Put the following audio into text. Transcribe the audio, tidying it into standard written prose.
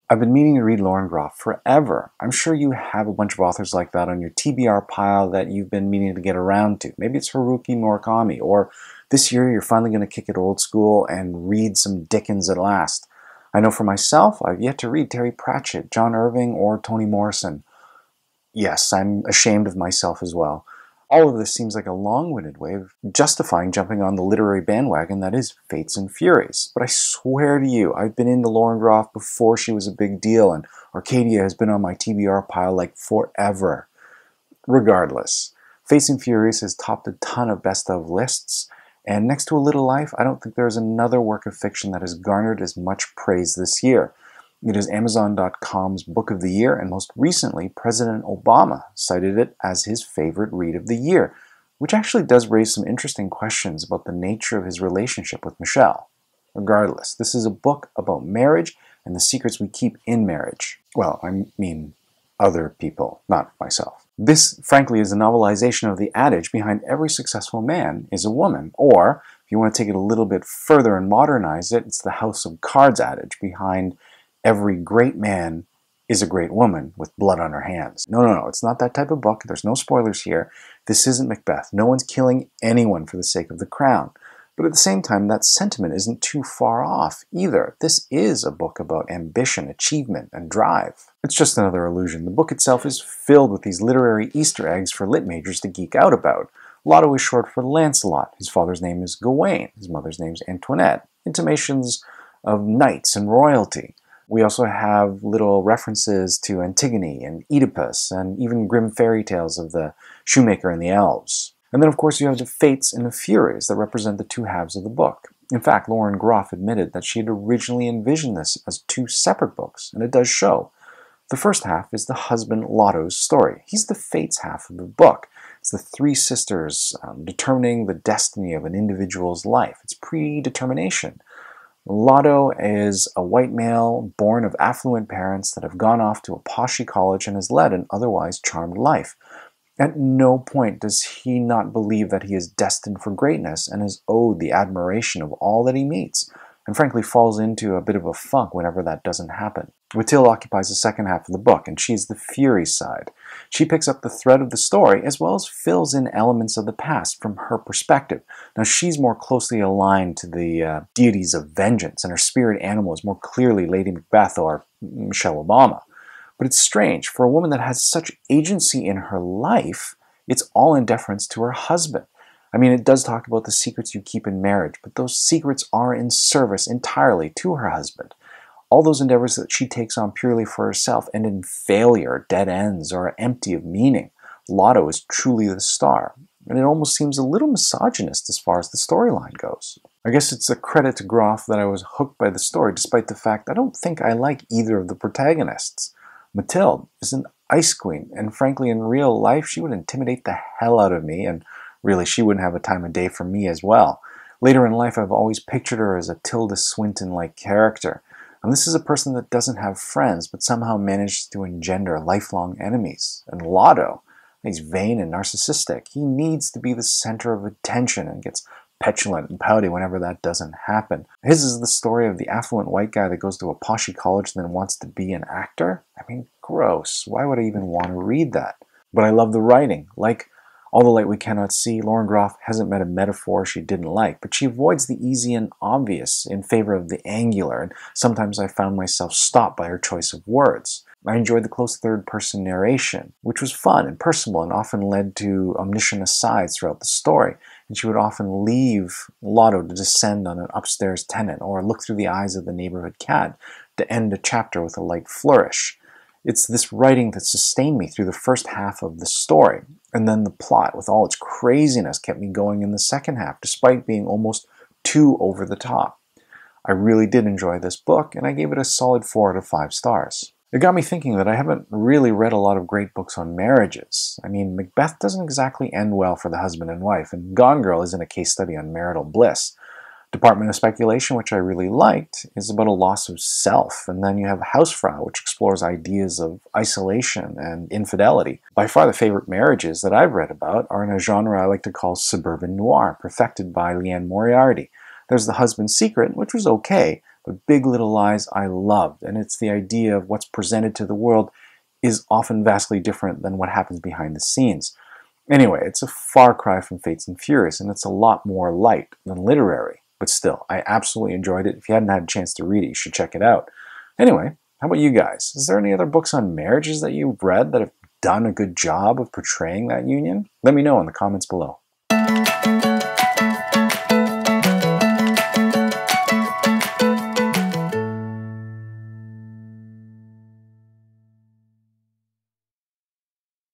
I've been meaning to read Lauren Groff forever. I'm sure you have a bunch of authors like that on your TBR pile that you've been meaning to get around to. Maybe it's Haruki Murakami, or this year you're finally going to kick it old school and read some Dickens at last. I know for myself, I've yet to read Terry Pratchett, John Irving, or Toni Morrison. Yes, I'm ashamed of myself as well. All of this seems like a long-winded way of justifying jumping on the literary bandwagon that is Fates and Furies. But I swear to you, I've been into Lauren Groff before she was a big deal, and Arcadia has been on my TBR pile like forever. Regardless, Fates and Furies has topped a ton of best-of lists, and next to A Little Life, I don't think there is another work of fiction that has garnered as much praise this year. It is Amazon.com's Book of the Year, and most recently, President Obama cited it as his favorite read of the year, which actually does raise some interesting questions about the nature of his relationship with Michelle. Regardless, this is a book about marriage and the secrets we keep in marriage. Well, I mean other people, not myself. This, frankly, is a novelization of the adage behind every successful man is a woman, or, if you want to take it a little bit further and modernize it, it's the House of Cards adage behind every great man is a great woman with blood on her hands. No, it's not that type of book. There's no spoilers here. This isn't Macbeth. No one's killing anyone for the sake of the crown. But at the same time, that sentiment isn't too far off either. This is a book about ambition, achievement, and drive. It's just another illusion. The book itself is filled with these literary Easter eggs for lit majors to geek out about. Lotto is short for Lancelot. His father's name is Gawain. His mother's name is Antoinette. Intimations of knights and royalty. We also have little references to Antigone and Oedipus, and even grim fairy tales of the shoemaker and the elves. And then, of course, you have the Fates and the Furies that represent the two halves of the book. In fact, Lauren Groff admitted that she had originally envisioned this as two separate books, and it does show. The first half is the husband Lotto's story. He's the Fates half of the book. It's the three sisters determining the destiny of an individual's life. It's predetermination. Lotto is a white male born of affluent parents that have gone off to a poshy college and has led an otherwise charmed life. At no point does he not believe that he is destined for greatness and is owed the admiration of all that he meets, and frankly falls into a bit of a funk whenever that doesn't happen. Mathilde occupies the second half of the book, and she's the Furies side. She picks up the thread of the story as well as fills in elements of the past from her perspective. Now, she's more closely aligned to the deities of vengeance, and her spirit animal is more clearly Lady Macbeth or Michelle Obama. But it's strange, for a woman that has such agency in her life, it's all in deference to her husband. I mean, it does talk about the secrets you keep in marriage, but those secrets are in service entirely to her husband. All those endeavors that she takes on purely for herself end in failure, dead ends, or empty of meaning. Lotto is truly the star, and it almost seems a little misogynist as far as the storyline goes. I guess it's a credit to Groff that I was hooked by the story, despite the fact I don't think I like either of the protagonists. Mathilde is an ice queen, and frankly, in real life, she would intimidate the hell out of me, and really, she wouldn't have a time of day for me as well. Later in life, I've always pictured her as a Tilda Swinton-like character. And this is a person that doesn't have friends, but somehow managed to engender lifelong enemies. And Lotto, he's vain and narcissistic. He needs to be the center of attention and gets petulant and pouty whenever that doesn't happen. His is the story of the affluent white guy that goes to a poshy college and then wants to be an actor. I mean, gross. Why would I even want to read that? But I love the writing. Like All the Light We Cannot See, Lauren Groff hasn't met a metaphor she didn't like, but she avoids the easy and obvious in favor of the angular, and sometimes I found myself stopped by her choice of words. I enjoyed the close third-person narration, which was fun and personal and often led to omniscient asides throughout the story, and she would often leave Lotto to descend on an upstairs tenant or look through the eyes of the neighborhood cat to end a chapter with a light flourish. It's this writing that sustained me through the first half of the story, and then the plot, with all its craziness, kept me going in the second half, despite being almost too over the top. I really did enjoy this book, and I gave it a solid 4 out of 5 stars. It got me thinking that I haven't really read a lot of great books on marriages. I mean, Macbeth doesn't exactly end well for the husband and wife, and Gone Girl isn't a case study on marital bliss. Department of Speculation, which I really liked, is about a loss of self, and then you have Hausfrau, which explores ideas of isolation and infidelity. By far the favorite marriages that I've read about are in a genre I like to call suburban noir, perfected by Leanne Moriarty. There's The Husband's Secret, which was okay, But Big Little Lies I loved, and it's the idea of what's presented to the world is often vastly different than what happens behind the scenes. Anyway, it's a far cry from Fates and Furious, and it's a lot more light than literary. But still, I absolutely enjoyed it. If you hadn't had a chance to read it, you should check it out. Anyway, how about you guys? Is there any other books on marriages that you've read that have done a good job of portraying that union? Let me know in the comments below.